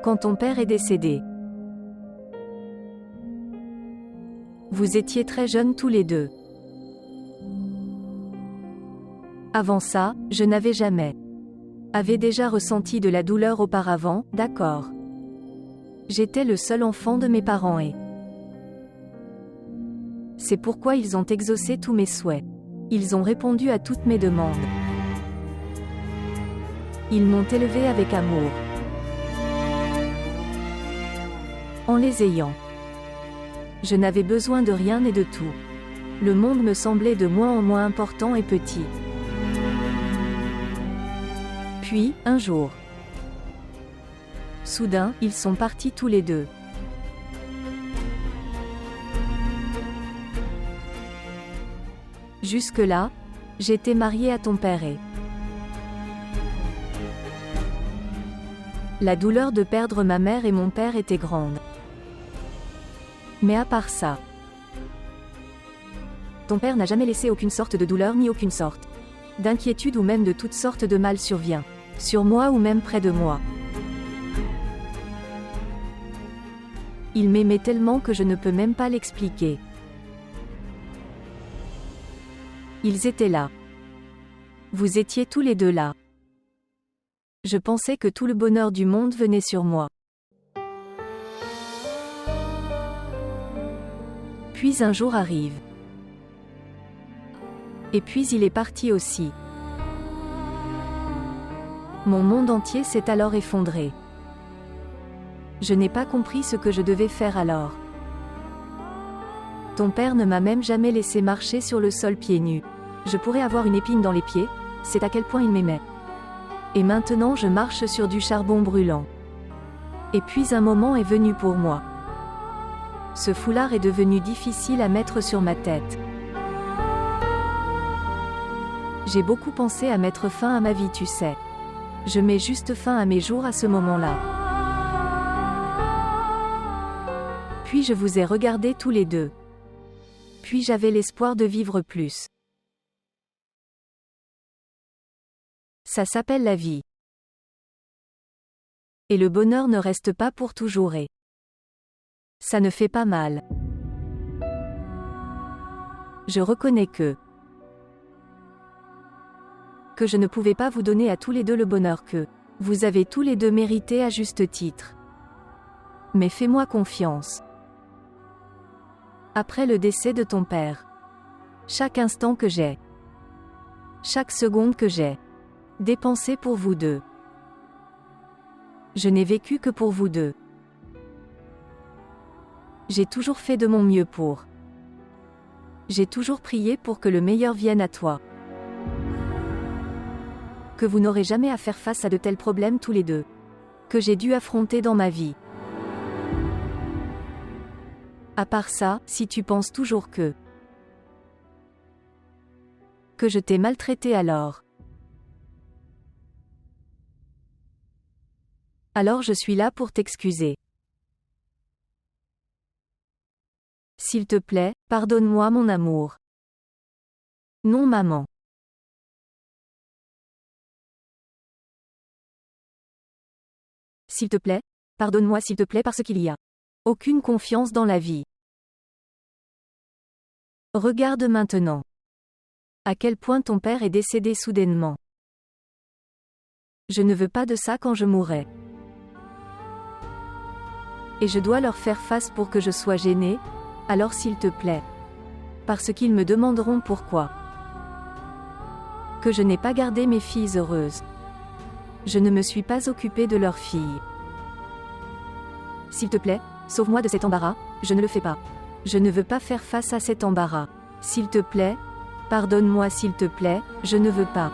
Quand ton père est décédé. Vous étiez très jeunes tous les deux. Avant ça, je n'avais jamais. Avait déjà ressenti de la douleur auparavant, d'accord. J'étais le seul enfant de mes parents et c'est pourquoi ils ont exaucé tous mes souhaits. Ils ont répondu à toutes mes demandes. Ils m'ont élevé avec amour. En les ayant, je n'avais besoin de rien et de tout. Le monde me semblait de moins en moins important et petit. Puis, un jour, soudain, ils sont partis tous les deux. Jusque-là, j'étais mariée à ton père et la douleur de perdre ma mère et mon père était grande. Mais à part ça, ton père n'a jamais laissé aucune sorte de douleur ni aucune sorte d'inquiétude ou même de toutes sortes de mal survient. Sur moi ou même près de moi. Il m'aimait tellement que je ne peux même pas l'expliquer. Ils étaient là. Vous étiez tous les deux là. Je pensais que tout le bonheur du monde venait sur moi. Puis un jour arrive. Et puis il est parti aussi. Mon monde entier s'est alors effondré. Je n'ai pas compris ce que je devais faire alors. Ton père ne m'a même jamais laissé marcher sur le sol pieds nus. Je pourrais avoir une épine dans les pieds, c'est à quel point il m'aimait. Et maintenant je marche sur du charbon brûlant. Et puis un moment est venu pour moi. Ce foulard est devenu difficile à mettre sur ma tête. J'ai beaucoup pensé à mettre fin à ma vie, tu sais. Je mets juste fin à mes jours à ce moment-là. Puis je vous ai regardés tous les deux. Puis j'avais l'espoir de vivre plus. Ça s'appelle la vie. Et le bonheur ne reste pas pour toujours et ça ne fait pas mal. Je reconnais que je ne pouvais pas vous donner à tous les deux le bonheur que vous avez tous les deux mérité à juste titre. Mais fais-moi confiance. Après le décès de ton père, chaque instant que j'ai, chaque seconde que j'ai dépensé pour vous deux, je n'ai vécu que pour vous deux. J'ai toujours fait de mon mieux pour. J'ai toujours prié pour que le meilleur vienne à toi. Que vous n'aurez jamais à faire face à de tels problèmes tous les deux. Que j'ai dû affronter dans ma vie. À part ça, si tu penses toujours que je t'ai maltraité alors je suis là pour t'excuser. S'il te plaît, pardonne-moi mon amour. Non maman. S'il te plaît, pardonne-moi s'il te plaît parce qu'il y a aucune confiance dans la vie. Regarde maintenant. À quel point ton père est décédé soudainement. Je ne veux pas de ça quand je mourrai. Et je dois leur faire face pour que je sois gênée, alors s'il te plaît. Parce qu'ils me demanderont pourquoi. Que je n'ai pas gardé mes filles heureuses. Je ne me suis pas occupée de leurs filles. S'il te plaît, sauve-moi de cet embarras, je ne le fais pas. Je ne veux pas faire face à cet embarras. S'il te plaît, pardonne-moi s'il te plaît, je ne veux pas.